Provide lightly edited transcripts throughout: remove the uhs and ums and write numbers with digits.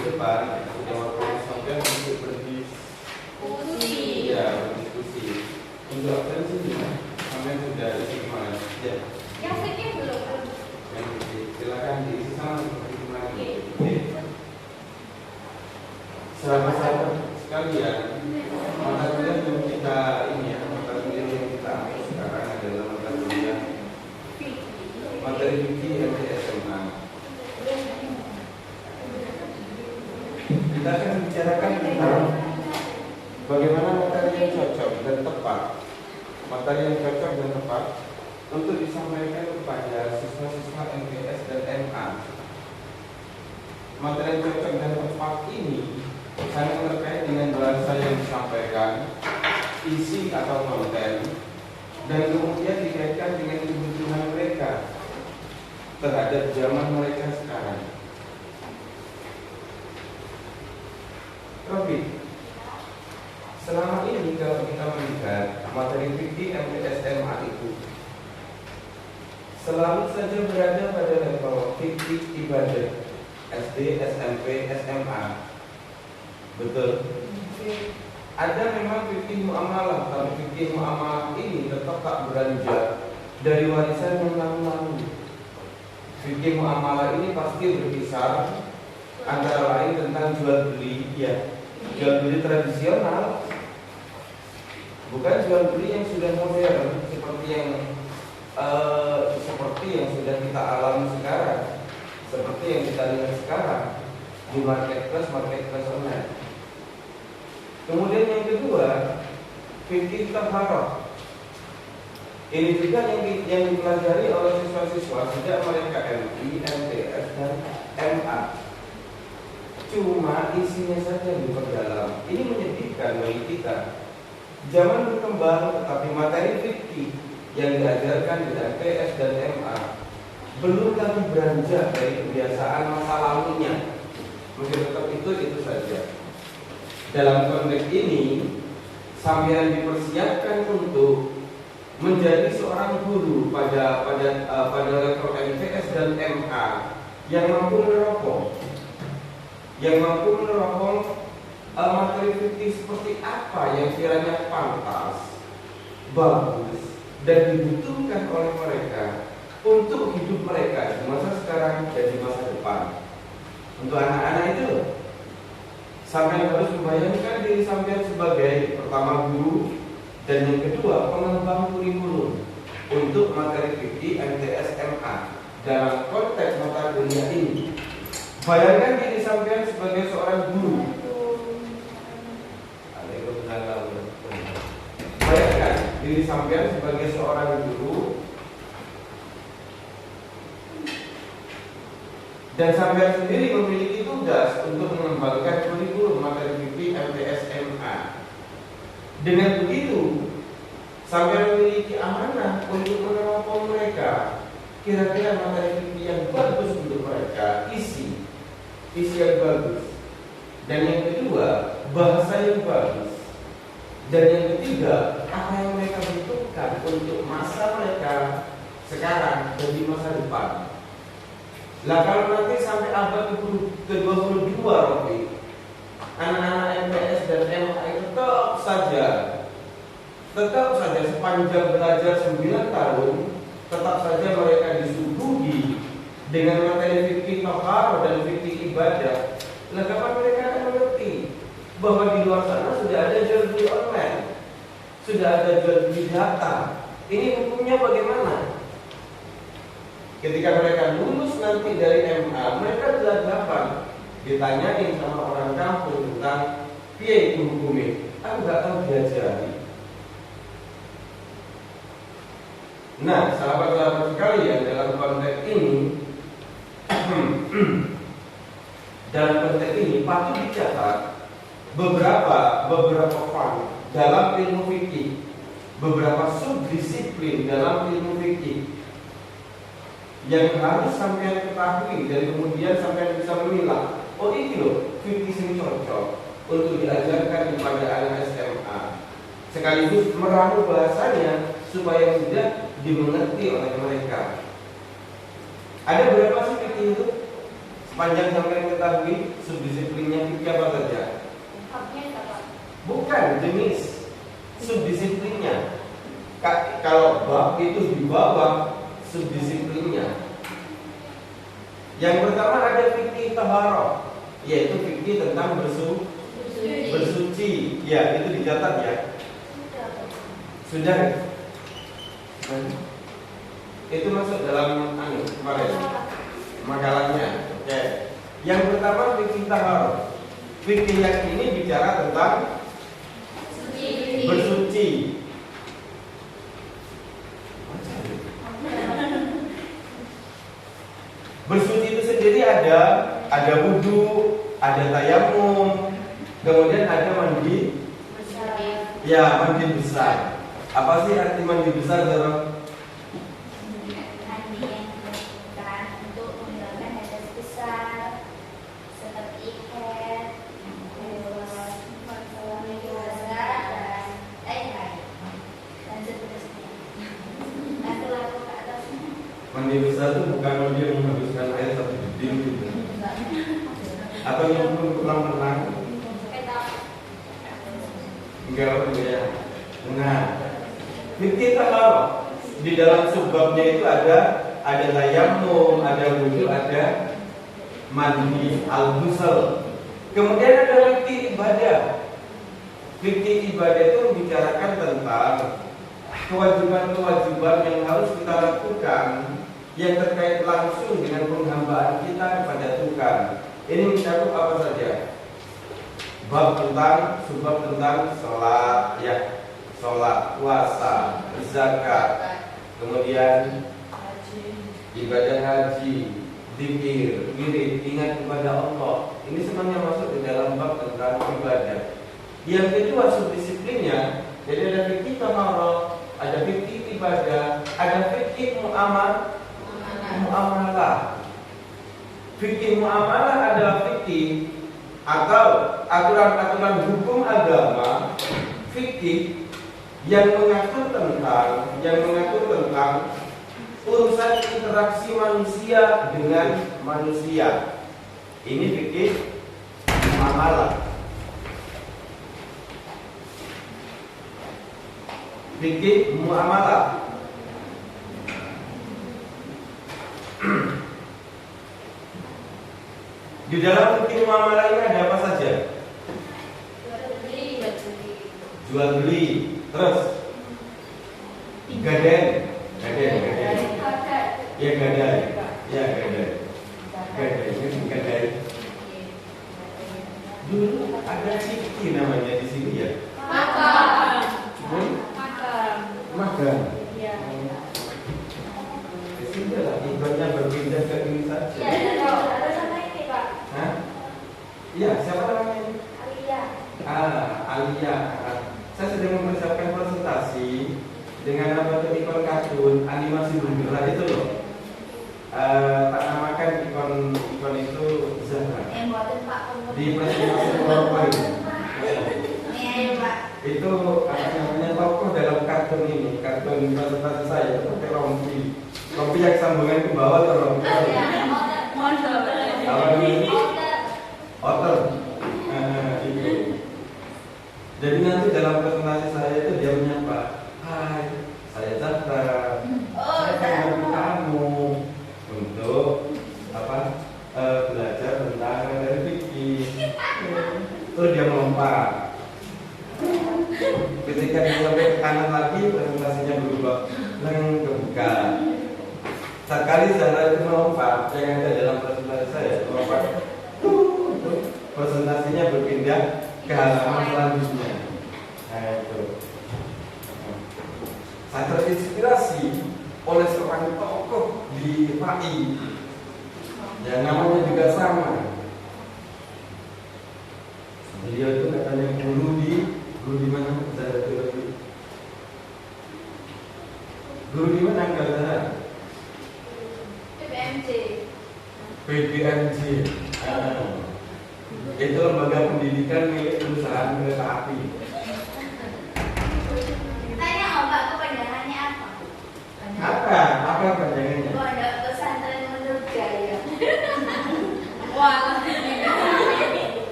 depan sudah waktu sampai untuk berdiskusi. Ya, berdiskusi. Untuk absensinya sampai sudah isi kemarin. Ya. Yang sedikit belum. Yang silakan diisi sama seperti kemarin. Sahabat-sahabat sekalian, mata kuliah yang kita ini ya, mata kuliah yang kita ambil sekarang adalah mata kuliah materi fikih SMA. Kita akan bicarakan tentang bagaimana materi yang cocok dan tepat, materi yang cocok dan tepat untuk disampaikan kepada siswa-siswa MTS dan MA. Materi yang cocok dan tepat ini sangat terkait dengan bahasa yang disampaikan, isi atau konten, dan kemudian dikaitkan dengan kebutuhan mereka terhadap zaman mereka sekarang. Tapi selama ini kalau kita melihat materi fikih MTS MA itu selalu saja berada pada level fikih ibadah SD, SMP, SMA. Betul. Ada memang fikih muamalah, tapi fikih muamalah ini tetap tak beranjak dari warisan yang lalu-lalu. Fikih muamalah ini pasti berkisar antara lain tentang jual beli, ya, jual beli tradisional, bukan jual beli yang sudah modern seperti yang sudah kita alami sekarang, seperti yang kita lihat sekarang di marketplace online. Kemudian yang kedua, fikih taharah. Ini juga yang dipelajari oleh siswa-siswa sejak mereka MI, MTS, dan MA. Cuma isinya saja yang diperdalam. Ini menyedihkan bagi kita. Zaman berkembang, tetapi materi fikih yang diajarkan di MTS dan MA belum lagi beranjak dari kebiasaan masa lalunya. Mungkin tetap itu saja. Dalam konteks ini, sampean dipersiapkan untuk menjadi seorang guru pada level MTS dan MA yang mampu meneropong materi fikih seperti apa yang kiranya pantas, bagus, dan dibutuhkan oleh mereka untuk hidup mereka di masa sekarang dan di masa depan. Untuk anak-anak itu, sampean harus membayangkan diri sampean sebagai pertama guru dan yang kedua pengembang kurikulum untuk materi fikih MTS MA dalam konteks mata kuliah ini. Bayangkan diri sampean sebagai seorang guru. Bayangkan diri sampean sebagai seorang guru dan sampean sendiri memiliki tugas untuk mengembangkan kurikulum materi fikih MTS MA. Dengan begitu, sampean memiliki amanah untuk meneropong mereka. Kira-kira materi fikih yang bagus untuk mereka, isi yang bagus. Dan yang kedua, bahasa yang bagus. Dan yang ketiga, apa yang mereka butuhkan untuk masa mereka sekarang dan di masa depan. Lah kalau nanti sampai abad ke-22 Robi, anak-anak MTS dan MA itu tetap saja sepanjang belajar 9 tahun, tetap saja mereka disuguhi dengan materi fikih taharah dan fikih ibadah. Lah kapan mereka akan mengerti bahwa di luar sana sudah ada jual beli online, sudah ada jual beli data. Ini hukumnya bagaimana? Ketika mereka lulus nanti dari MA, mereka belagapan ditanyain sama orang kampung tentang piye itu hukumnya. Aku nggak tahu diajari. Nah, sahabat-sahabat sekalian, dalam konteks ini patut dicatat beberapa fun dalam ilmu fikih, beberapa subdisiplin dalam ilmu fikih yang harus sampean ketahui dan kemudian sampean bisa memilah. Oh ini loh, fikih ini cocok untuk diajarkan kepada anak SMA, sekaligus meramu bahasanya supaya mudah dimengerti oleh mereka. Ada berapa sih fikih itu? Sepanjang sampai ketahui subdisiplinnya fikih apa saja? Bukan jenis subdisiplinnya. Kalau bab itu di bawah subdisiplinnya. Yang pertama ada fikih taharah, yaitu fikih tentang bersuci. Ya, itu dicatat ya. Sudah. Itu masuk dalam kemarin makalahnya. Oke. Yang pertama fikih taharah. Fikih yang ini bicara tentang bersuci. Bersuci itu sendiri ada wudu, ada tayamum, kemudian ada mandi. Ya, mandi besar. Apa sih arti mandi besar, Zara? Mandi yang dilakukan untuk menghilangkan hadas besar seperti haid, puasa dan lain-lain dan seterusnya. Nanti laku ke atasnya. Mandi besar itu bukan mandi yang menghabiskan air satu jeding gitu. Atau yang belum renang. Enggak ya. Nah, fikih taharah di dalam subbabnya itu ada tayamum, ada wudu, ada mandi, al-ghusl. Kemudian ada fikih ibadah. Fikih ibadah itu membicarakan tentang kewajiban-kewajiban yang harus kita lakukan yang terkait langsung dengan penghambaan kita kepada Tuhan. Ini mencakup apa saja? Bab subbab tentang sholat, ya, sholat, puasa, zakat, kemudian ibadah haji, zikir, wirid, ingat kepada Allah. Ini semuanya masuk di dalam bab tentang ibadah. Yang kedua subdisiplinnya, jadi ada fikih taharah, ada fikih ibadah, ada fikih muamalah. Fikih muamalah adalah fikih atau aturan-aturan hukum agama, fikih yang mengatur tentang urusan interaksi manusia dengan manusia. Ini fikih muamalah. Fikih muamalah. Di dalam fikih muamalah ini ada apa saja? Jual beli, terus gaden. Ya gadai. Gadai. Dulu ada fikih namanya di sini ya. Magang. Iya. Sudah lah, ibaratnya berpindah ke ini saja. Ada sama ini, Pak. Hah? Iya, siapa namanya ini? Alia. Saya sedang mempersiapkan presentasi dengan apa itu ikon kartun animasi bergerak itu loh. Tak namakan ikon itu Zahra. Di presentasi PowerPoint. Iya, Pak. Itu apa namanya, tokoh dalam kartun ini, kartun presentasi saya itu pakai rompi yang sambungan ke bawah atau rompi apa ini? Otter. Itu. Jadi nanti dalam presentasi saya itu dia menyapa, hai, saya Zahra. Saya akan membantu kamu untuk belajar tentang dari fikih. Terus dia melompat. Ketika dia sampai ke kanan lagi, presentasinya berubah kebuka. Sekali Zahra itu melompat, yang ada dalam presentasi saya melompat, presentasinya berpindah ke halaman selanjutnya. Nah itu. Saya terinspirasi oleh seorang tokoh di PAI yang namanya juga sama. Beliau itu katanya guru di mana? Guru di mana enggak Zahra? PBMJ. Itu lembaga pendidikan milik perusahaan kereta api. Tanya Mbak, kepanjangannya apa? Apa panjangannya? Pondok Pesantren Menurut Gaya.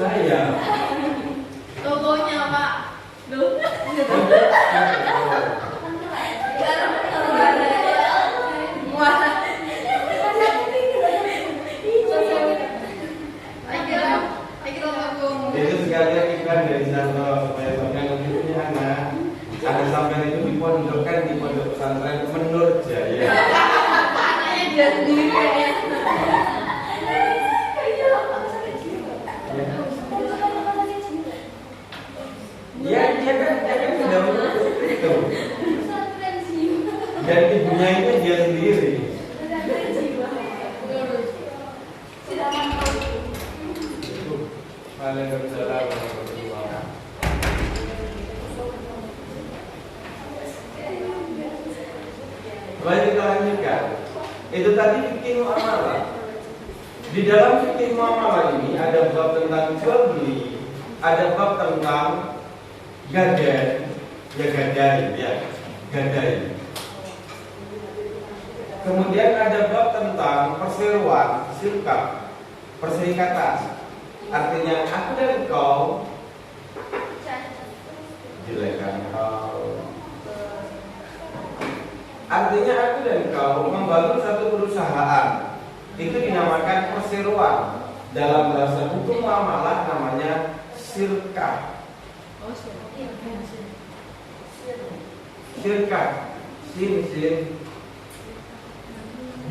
saya. Logonya Pak. Loh. Itu sekalian iklan dari sana supaya banyak yang punya anak. Ada sampai itu dipondokkan di pondok pesantren Menur Jaya. Anaknya dia sendiri ya. Ya, dia kan sudah mengurus itu. Dan ibunya itu dia sendiri. Waalaikumsalam warahmatullahi wabarakatuh. Baik, kita lanjutkan. Itu tadi fikih muamalah. Di dalam fikih muamalah ini ada bab tentang jual beli, ada bab tentang gadai, gadai. Kemudian ada bab tentang perseroan, silkah, perserikatan. Artinya aku dan kau, jelekan kau. Artinya aku dan kau membangun satu perusahaan. Itu dinamakan perseroan. Dalam bahasa hukum muamalah namanya silkah. Silkah, sin.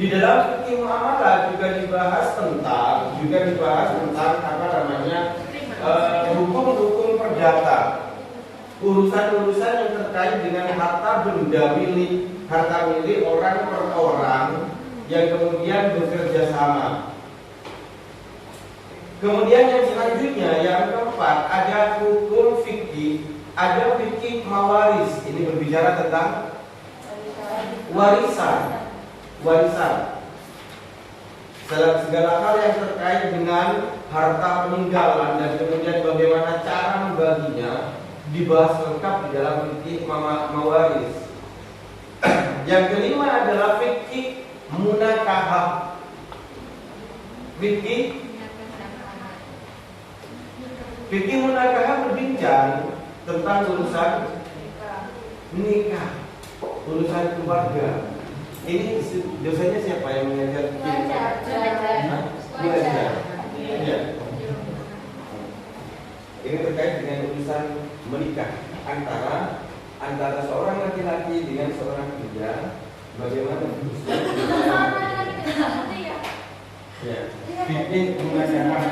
Di dalam fikih muamalah juga dibahas tentang apa namanya hukum-hukum perdata, urusan-urusan yang terkait dengan harta benda milik orang per orang yang kemudian bekerja sama. Kemudian yang selanjutnya yang keempat ada hukum fikih, ada fikih mawaris. Ini berbicara tentang warisan. Dalam segala hal yang terkait dengan harta peninggalan dan kemudian bagaimana cara membaginya dibahas lengkap di dalam fikih mawaris. Yang kelima adalah fikih munakahah. Fikih munakahah berbincang tentang urusan nikah, urusan keluarga. Ini dosanya siapa yang mengajar? Belajar. Ya. Ini terkait dengan urusan menikah antara seorang laki-laki dengan seorang pria. Bagaimana? Ya. Fikih munakahah.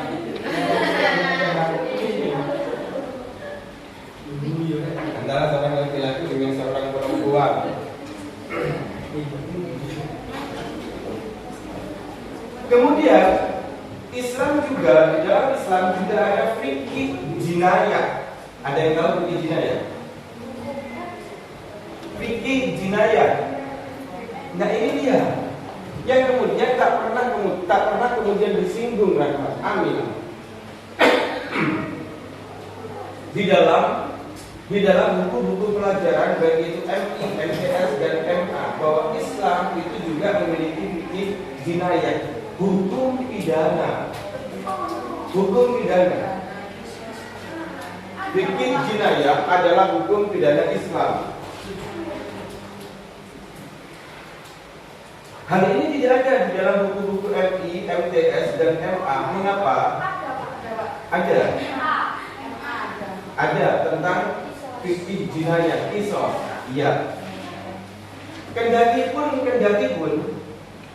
Antara seorang laki-laki dengan seorang perempuan. Kemudian Islam juga, di dalam Islam juga ada fikih jinayah. Ada yang tahu fikih jinayah? Fikih jinayah. Nah ini dia yang kemudian tak pernah kemudian disinggung Rahmat. Amin. Di dalam buku-buku pelajaran baik itu MI, MTS dan MA bahwa Islam itu juga memiliki fikih jinayah. Hukum pidana. Fikih jinayah adalah hukum pidana Islam. Hal ini dijaga di dalam buku-buku MI, MTS dan MA. Mengapa? Ada tentang fikih jinayah, kisos. Iya. Kendati pun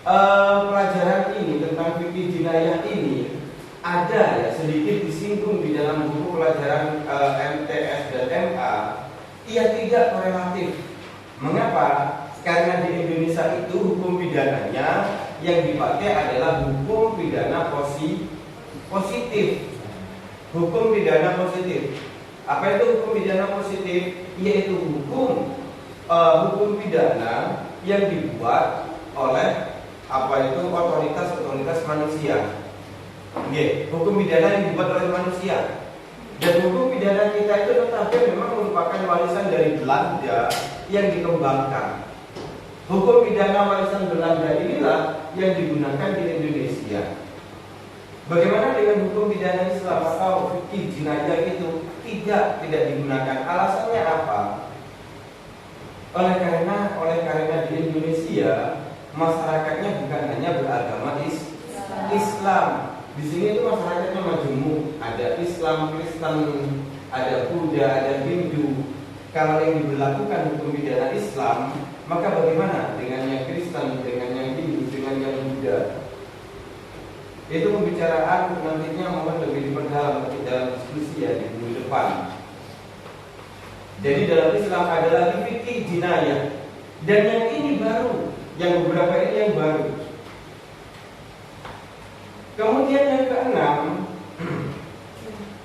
pelajaran ini tentang fikih jinayah ini ada ya sedikit disinggung di dalam buku pelajaran MTS dan MA. Ia tidak korelatif. Mengapa? Karena di Indonesia itu hukum pidananya yang dipakai adalah hukum pidana positif. Hukum pidana positif. Apa itu hukum pidana positif? Yaitu hukum pidana yang dibuat oleh otoritas manusia. Hukum pidana yang dibuat oleh manusia. Dan hukum pidana kita itu tetapi memang merupakan warisan dari Belanda yang dikembangkan. Hukum pidana warisan Belanda inilah yang digunakan di Indonesia. Bagaimana dengan hukum pidana Islam atau fikih jinayah itu tidak digunakan? Alasannya apa? Oleh karena di Indonesia masyarakatnya bukan hanya beragama Islam. Di sini itu masyarakatnya majemuk, ada Islam, Kristen, ada Buddha, ada Hindu. Kalau yang diberlakukan hukum pidana Islam, maka bagaimana dengan yang Kristen, dengan yang Hindu, dengan yang Buddha? Itu pembicaraan nantinya mohon lebih diperdalam dalam diskusi ya di minggu depan. Jadi dalam Islam ada lagi fikih jinayah, dan yang ini baru, yang beberapa ini yang baru. Kemudian yang keenam,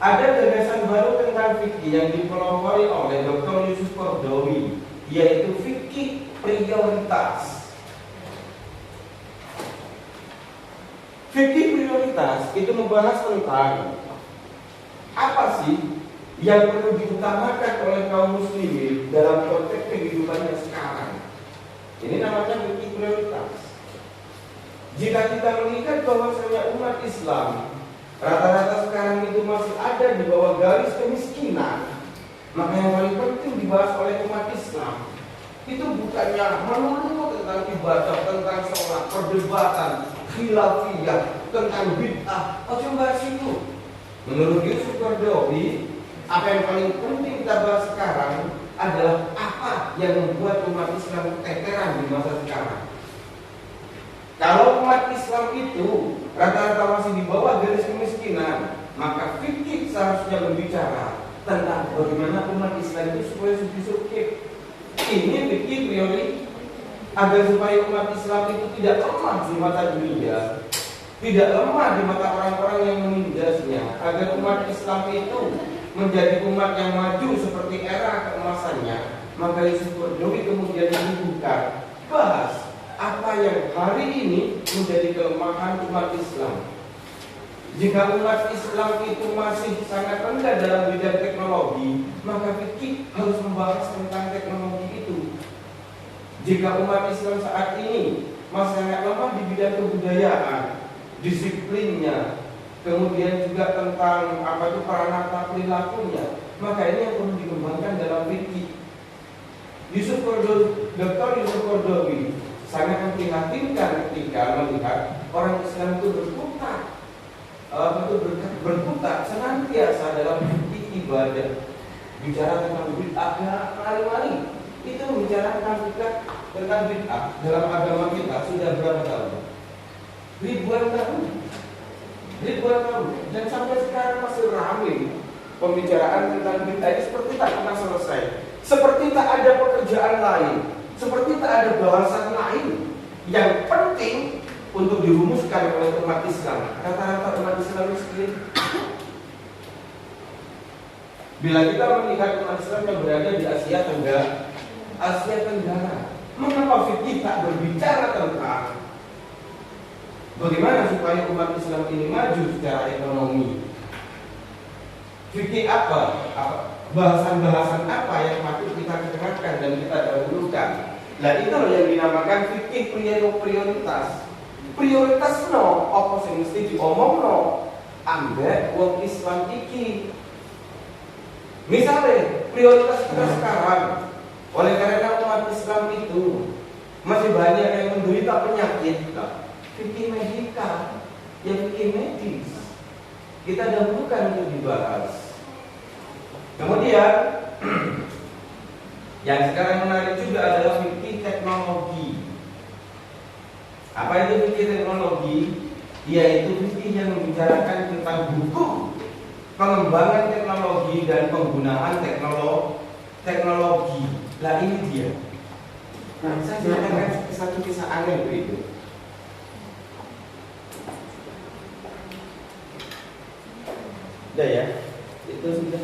ada gagasan baru tentang fikih yang dipelopori oleh Dr. Yusuf Qaradawi, yaitu fikih prioritas. Fikih prioritas itu membahas tentang apa sih yang perlu diutamakan oleh kaum muslimin dalam konteks kehidupannya sekarang. Ini namanya fikih prioritas. Jika kita melihat bahwasanya umat Islam rata-rata sekarang itu masih ada di bawah garis kemiskinan, maka yang paling penting dibahas oleh umat Islam itu bukannya melulu tentang ibadah, tentang sholat, perdebatan, khilafiyah, tentang bid'ah. Coba bahas itu. Menurut Yusuf Qaradawi, apa yang paling penting kita bahas sekarang adalah apa yang membuat umat Islam keteteran di masa sekarang. Kalau umat Islam itu rata-rata masih di bawah garis kemiskinan, maka fikih seharusnya berbicara tentang bagaimana umat Islam itu supaya suki-suki. Ini fikih prioritas agar supaya umat Islam itu tidak lemah di mata dunia, tidak lemah di mata orang-orang yang menindasnya, agar umat Islam itu menjadi umat yang maju seperti era keemasannya. Maka Yusuf Qaradawi kemudian membuka bahas apa yang hari ini menjadi kelemahan umat Islam. Jika umat Islam itu masih sangat rendah dalam bidang teknologi, maka fikih harus membahas tentang teknologi itu. Jika umat Islam saat ini masih sangat lemah di bidang kebudayaan, disiplinnya, kemudian juga tentang apa itu peranata perilakunya, maka ini yang perlu dikembangkan dalam fikih. Dr. Yusuf Qaradawi sangat memprihatinkan ketika melihat orang Islam itu berkutat senantiasa dalam fikih ibadah, bicara tentang bid'ah kali-kali. Itu bicara tentang bid'ah dalam agama kita sudah berapa tahun? Ribuan tahun, dan sampai sekarang masih ramai pembicaraan tentang bid'ah ini seperti tak pernah selesai, seperti tak ada pekerjaan lain, seperti tak ada bahasan lain yang penting untuk dirumuskan oleh umat Islam. Rata-rata umat Islam miskin. Bila kita melihat umat Islam yang berada di Asia Tenggara, mengapa fikih tak berbicara tentang bagaimana supaya umat Islam ini maju secara ekonomi? Fikih apa? Bahasan-bahasan apa yang patut kita kedengarkan dan kita dahulukan? Nah, itu yang dinamakan fikih prioritas. Prioritas no, apa sing mesti diomong no, ambek wong Islam iki. Misalnya prioritas kita sekarang, oleh karena umat Islam itu masih banyak yang menderita penyakit, fikih medika, ya fikih medis, kita dahulukan untuk dibahas. Kemudian yang sekarang menarik juga adalah fikih teknologi. Apa itu fikih teknologi? Yaitu fikih yang membicarakan tentang hukum pengembangan teknologi dan penggunaan teknologi. Lah ini dia. Nah, saya ceritakan satu kisah aneh berikut. Udah ya, itu sudah.